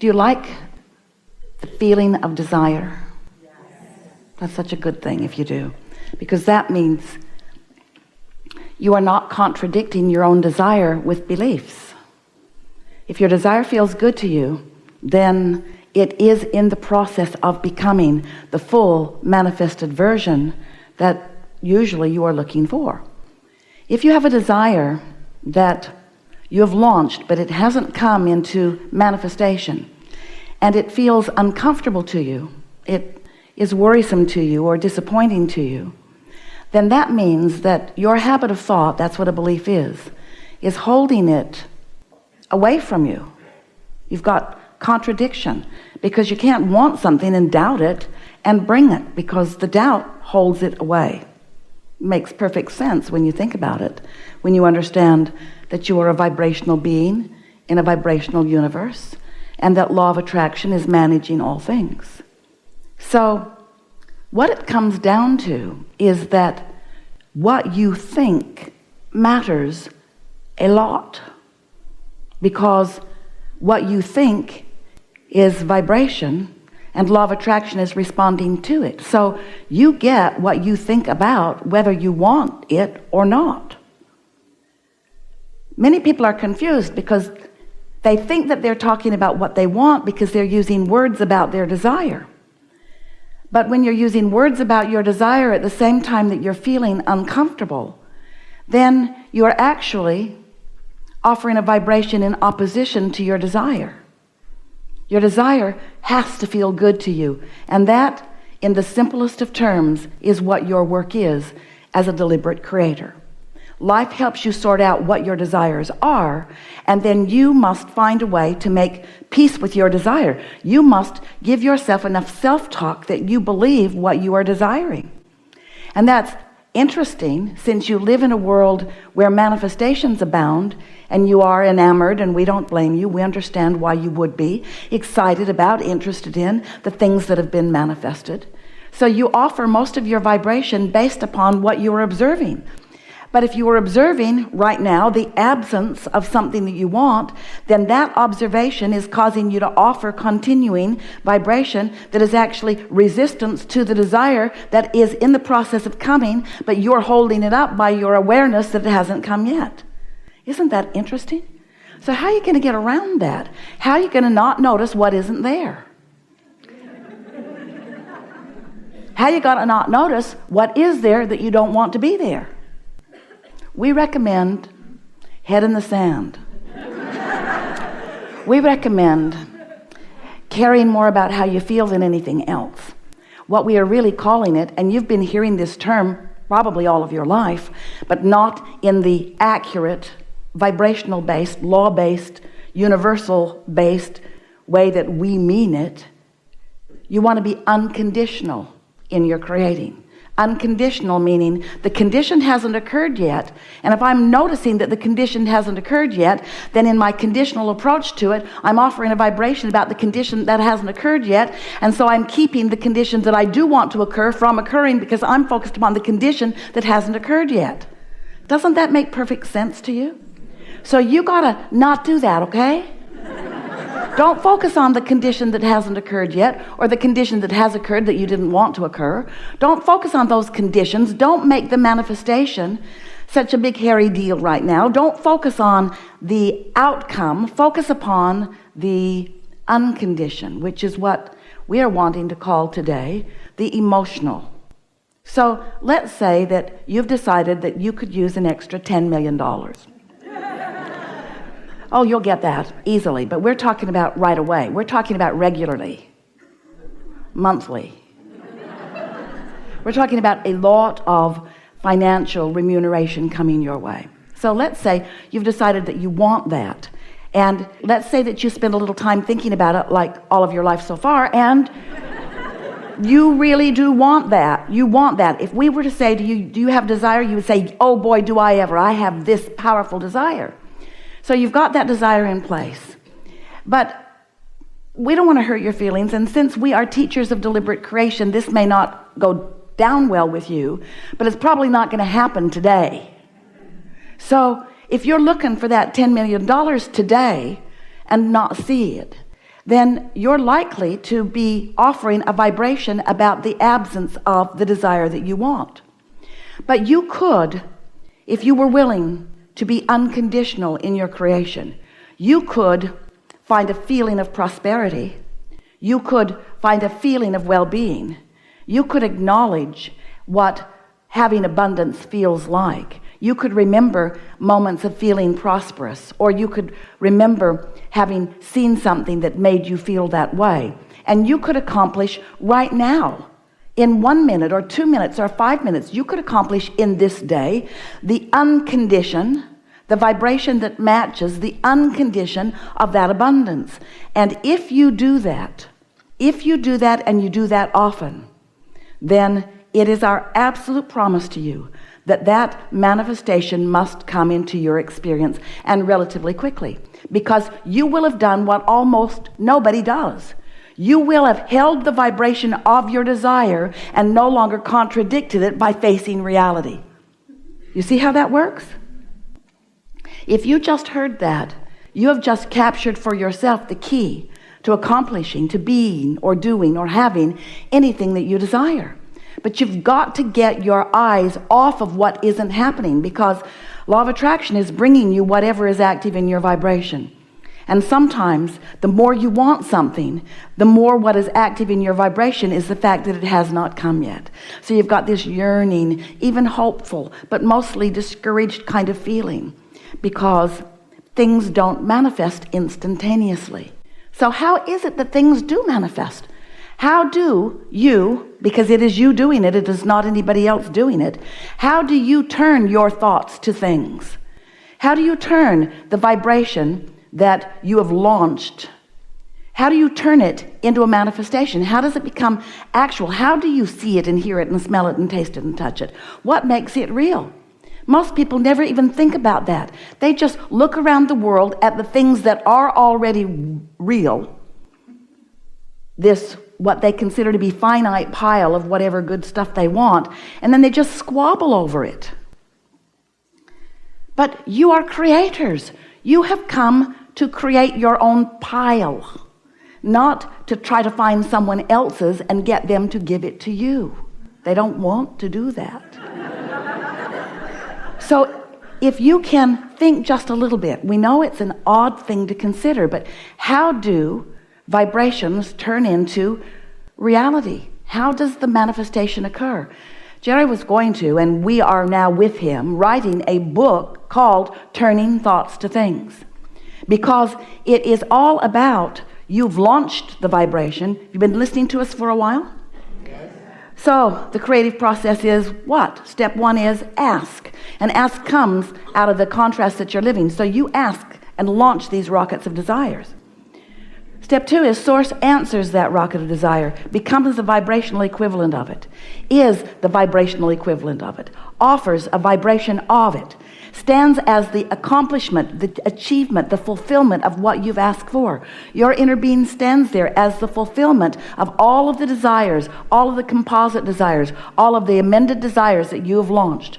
Do you like the feeling of desire? That's such a good thing if you do, because that means you are not contradicting your own desire with beliefs. If your desire feels good to you, then it is in the process of becoming the full manifested version that usually you are looking for. If you have a desire that you have launched but it hasn't come into manifestation, and it feels uncomfortable to you, it is worrisome to you or disappointing to you, then that means that your habit of thought, that's what a belief is holding it away from you. You've got contradiction, because you can't want something and doubt it and bring it, because the doubt holds it away. It makes perfect sense when you think about it, when you understand that you are a vibrational being in a vibrational universe, and that law of attraction is managing all things. So what it comes down to is that what you think matters a lot, because what you think is vibration and law of attraction is responding to it. So you get what you think about, whether you want it or not. Many people are confused because they think that they're talking about what they want because they're using words about their desire. But when you're using words about your desire at the same time that you're feeling uncomfortable, then you're actually offering a vibration in opposition to your desire. Your desire has to feel good to you, and that, in the simplest of terms, is what your work is as a deliberate creator. Life helps you sort out what your desires are, and then you must find a way to make peace with your desire. You must give yourself enough self-talk that you believe what you are desiring. And that's interesting, since you live in a world where manifestations abound, and you are enamored, and we don't blame you. We understand why you would be excited about, interested in the things that have been manifested. So you offer most of your vibration based upon what you are observing. But if you are observing right now the absence of something that you want, then that observation is causing you to offer continuing vibration that is actually resistance to the desire that is in the process of coming, but you're holding it up by your awareness that it hasn't come yet. Isn't that interesting? So how are you going to get around that? How are you going to not notice what isn't there? How are you going to not notice what is there that you don't want to be there? We recommend head in the sand. We recommend caring more about how you feel than anything else. What we are really calling it, and you've been hearing this term probably all of your life, but not in the accurate, vibrational-based, law-based, universal-based way that we mean it. You want to be unconditional in your creating. Unconditional meaning the condition hasn't occurred yet, and if I'm noticing that the condition hasn't occurred yet, then in my conditional approach to it, I'm offering a vibration about the condition that hasn't occurred yet, and so I'm keeping the conditions that I do want to occur from occurring because I'm focused upon the condition that hasn't occurred yet. Doesn't that make perfect sense to you? So you gotta not do that, okay? Don't focus on the condition that hasn't occurred yet, or the condition that has occurred that you didn't want to occur. Don't focus on those conditions. Don't make the manifestation such a big hairy deal right now. Don't focus on the outcome. Focus upon the unconditioned, which is what we are wanting to call today the emotional. So let's say that you've decided that you could use an extra $10 million. Oh, you'll get that easily, but we're talking about right away. We're talking about regularly, monthly. We're talking about a lot of financial remuneration coming your way. So let's say you've decided that you want that, and let's say that you spend a little time thinking about it, like all of your life so far, and you really do want that. You want that. If we were to say to you, do you have desire? You would say, oh boy, do I ever. I have this powerful desire. So you've got that desire in place. But we don't want to hurt your feelings, and since we are teachers of deliberate creation, this may not go down well with you, but it's probably not going to happen today. So if you're looking for that $10 million today and not see it, then you're likely to be offering a vibration about the absence of the desire that you want. But you could, if you were willing to be unconditional in your creation, you could find a feeling of prosperity. You could find a feeling of well-being. You could acknowledge what having abundance feels like. You could remember moments of feeling prosperous, or you could remember having seen something that made you feel that way. And you could accomplish right now, in 1 minute or 2 minutes or 5 minutes, you could accomplish in this day the uncondition, the vibration that matches the uncondition of that abundance. And if you do that and you do that often, then it is our absolute promise to you that that manifestation must come into your experience, and relatively quickly, because you will have done what almost nobody does. You will have held the vibration of your desire and no longer contradicted it by facing reality. You see how that works? If you just heard that, you have just captured for yourself the key to accomplishing, to being or doing or having anything that you desire. But you've got to get your eyes off of what isn't happening, because law of attraction is bringing you whatever is active in your vibration. And sometimes the more you want something, the more what is active in your vibration is the fact that it has not come yet. So you've got this yearning, even hopeful, but mostly discouraged kind of feeling, because things don't manifest instantaneously. So how is it that things do manifest? How do you, because it is you doing it, it is not anybody else doing it, how do you turn your thoughts to things? How do you turn the vibration that you have launched? How do you turn it into a manifestation? How does it become actual? How do you see it and hear it and smell it and taste it and touch it? What makes it real? Most people never even think about that. They just look around the world at the things that are already real, this what they consider to be finite pile of whatever good stuff they want, and then they just squabble over it. But you are creators. You have come to create your own pile, not to try to find someone else's and get them to give it to you. They don't want to do that. So if you can think just a little bit, we know it's an odd thing to consider, but how do vibrations turn into reality? How does the manifestation occur? Jerry was going to, and we are now with him, writing a book called Turning Thoughts to Things, because it is all about, you've launched the vibration. You've been listening to us for a while? Yes. So the creative process is what? Step one is ask. And ask comes out of the contrast that you're living. So you ask and launch these rockets of desires. Step two is source answers that rocket of desire, becomes the vibrational equivalent of it, is the vibrational equivalent of it, offers a vibration of it, stands as the accomplishment, the achievement, the fulfillment of what you've asked for. Your inner being stands there as the fulfillment of all of the desires, all of the composite desires, all of the amended desires that you have launched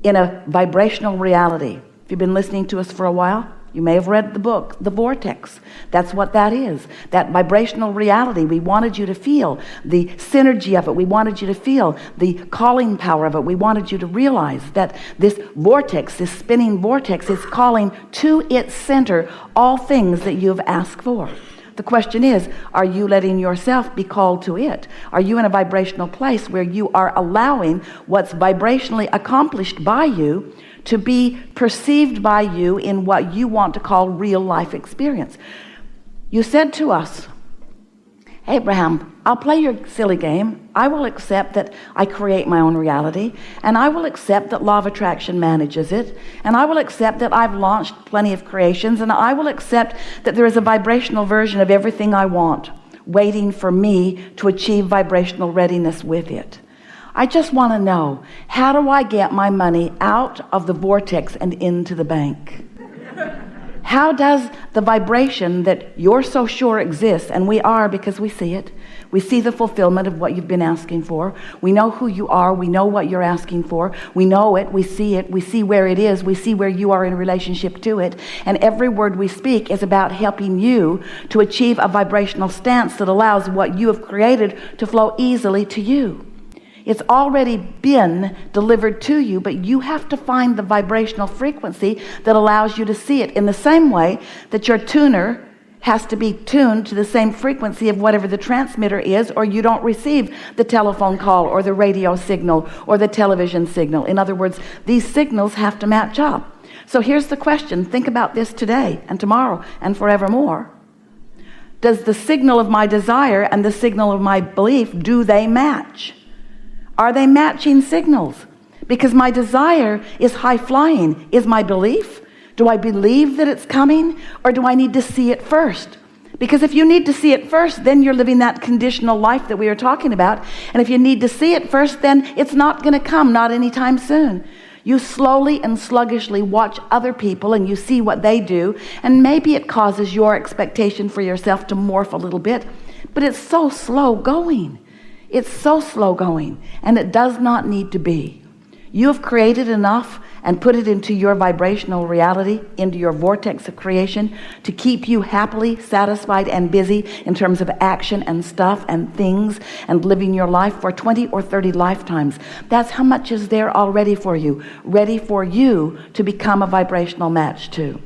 in a vibrational reality. If you've been listening to us for a while, you may have read the book, The Vortex. That's what that is. That vibrational reality. We wanted you to feel the synergy of it. We wanted you to feel the calling power of it. We wanted you to realize that this vortex, this spinning vortex, is calling to its center all things that you've asked for. The question is, are you letting yourself be called to it? Are you in a vibrational place where you are allowing what's vibrationally accomplished by you to be perceived by you in what you want to call real life experience? You said to us, Abraham, I'll play your silly game. I will accept that I create my own reality, and I will accept that law of attraction manages it, and I will accept that I've launched plenty of creations, and I will accept that there is a vibrational version of everything I want waiting for me to achieve vibrational readiness with it. I just want to know, how do I get my money out of the vortex and into the bank? How does the vibration that you're so sure exists, and we are because we see it, we see the fulfillment of what you've been asking for, we know who you are, we know what you're asking for, we know it, we see where it is, we see where you are in relationship to it, and every word we speak is about helping you to achieve a vibrational stance that allows what you have created to flow easily to you. It's already been delivered to you, but you have to find the vibrational frequency that allows you to see it, in the same way that your tuner has to be tuned to the same frequency of whatever the transmitter is, or you don't receive the telephone call or the radio signal or the television signal. In other words, these signals have to match up. So here's the question. Think about this today and tomorrow and forevermore. Does the signal of my desire and the signal of my belief, do they match? Are they matching signals? Because my desire is high flying. Is my belief? Do I believe that it's coming, or do I need to see it first? Because if you need to see it first, then you're living that conditional life that we are talking about. And if you need to see it first, then it's not going to come, not anytime soon. You slowly and sluggishly watch other people and you see what they do, and maybe it causes your expectation for yourself to morph a little bit, but it's so slow going. It's so slow going, and it does not need to be. You have created enough and put it into your vibrational reality, into your vortex of creation, to keep you happily satisfied and busy in terms of action and stuff and things and living your life for 20 or 30 lifetimes. That's how much is there already for you, ready for you to become a vibrational match to.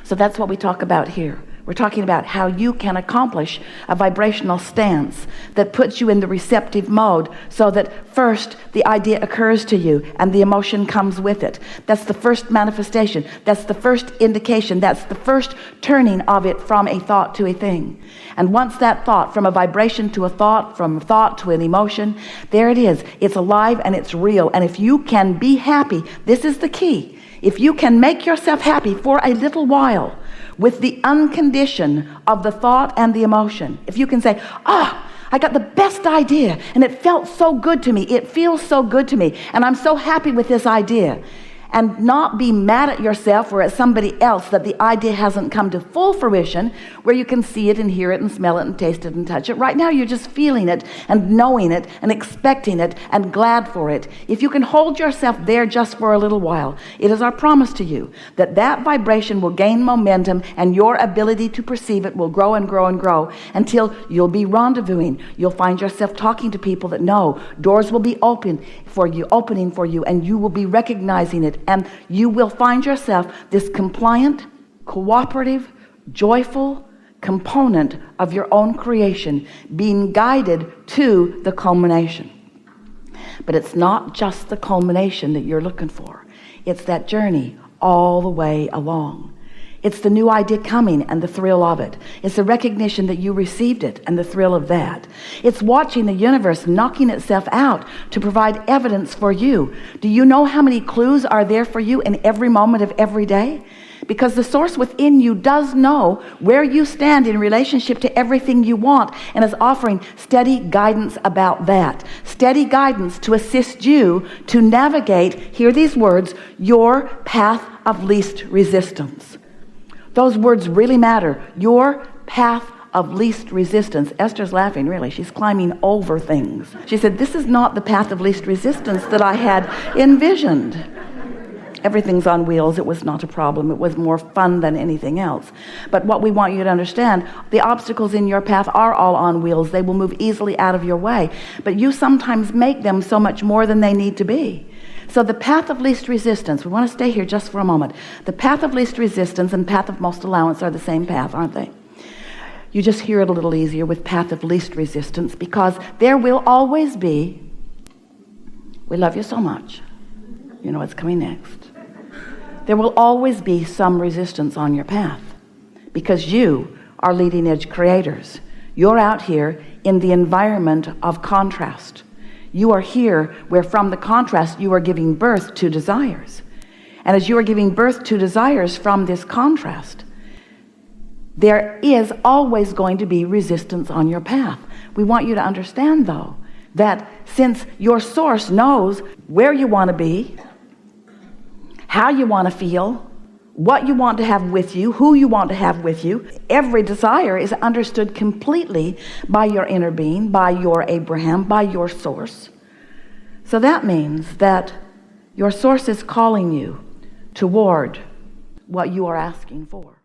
So that's what we talk about here. We're talking about how you can accomplish a vibrational stance that puts you in the receptive mode, so that first the idea occurs to you and the emotion comes with it. That's the first manifestation. That's the first indication. That's the first turning of it from a thought to a thing. And once that thought, from a vibration to a thought, from a thought to an emotion, there it is. It's alive and it's real. And if you can be happy, this is the key. If you can make yourself happy for a little while, with the uncondition of the thought and the emotion. If you can say, I got the best idea and it felt so good to me, it feels so good to me, and I'm so happy with this idea, and not be mad at yourself or at somebody else that the idea hasn't come to full fruition, where you can see it and hear it and smell it and taste it and touch it. Right now you're just feeling it and knowing it and expecting it and glad for it. If you can hold yourself there just for a little while, it is our promise to you that that vibration will gain momentum, and your ability to perceive it will grow and grow and grow until you'll be rendezvousing. You'll find yourself talking to people that know doors will be opening for you, and you will be recognizing it. And you will find yourself this compliant, cooperative, joyful component of your own creation, being guided to the culmination. But it's not just the culmination that you're looking for. It's that journey all the way along. It's the new idea coming and the thrill of it. It's the recognition that you received it and the thrill of that. It's watching the universe knocking itself out to provide evidence for you. Do you know how many clues are there for you in every moment of every day? Because the source within you does know where you stand in relationship to everything you want, and is offering steady guidance about that. Steady guidance to assist you to navigate, hear these words, your path of least resistance. Those words really matter. Your path of least resistance. Esther's laughing, really. She's climbing over things. She said, this is not the path of least resistance that I had envisioned. Everything's on wheels. It was not a problem. It was more fun than anything else. But what we want you to understand, the obstacles in your path are all on wheels. They will move easily out of your way. But you sometimes make them so much more than they need to be. So the path of least resistance, we want to stay here just for a moment. The path of least resistance and path of most allowance are the same path, aren't they? You just hear it a little easier with path of least resistance, because there will always be, we love you so much, you know what's coming next. There will always be some resistance on your path, because you are leading edge creators. You're out here in the environment of contrast. You are here where from the contrast you are giving birth to desires. And as you are giving birth to desires from this contrast, there is always going to be resistance on your path. We want you to understand, though, that since your source knows where you want to be, how you want to feel, what you want to have with you, who you want to have with you. Every desire is understood completely by your inner being, by your Abraham, by your source. So that means that your source is calling you toward what you are asking for.